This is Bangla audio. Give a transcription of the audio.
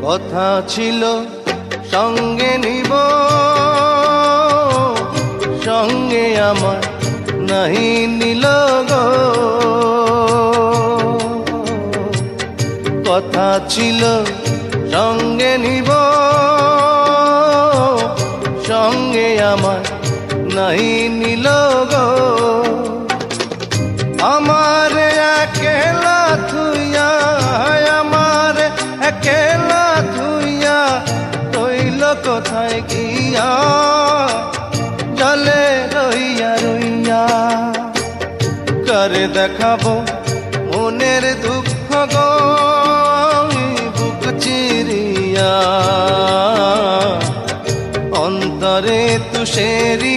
কথা ছিল সঙ্গে নিব, সঙ্গে আমার নাহি নিল গো। কথা ছিল সঙ্গে নিব, সঙ্গে আমার নাহি নিল গো। আমার একেলা থুইয়া, আমার একেলা থুইয়া রইল কোথায় গিয়া, জলে রইয়া রইয়া। করে দেখাবো মনের দুঃখ গো বুক চিরিয়া, অন্তরে তুষেরি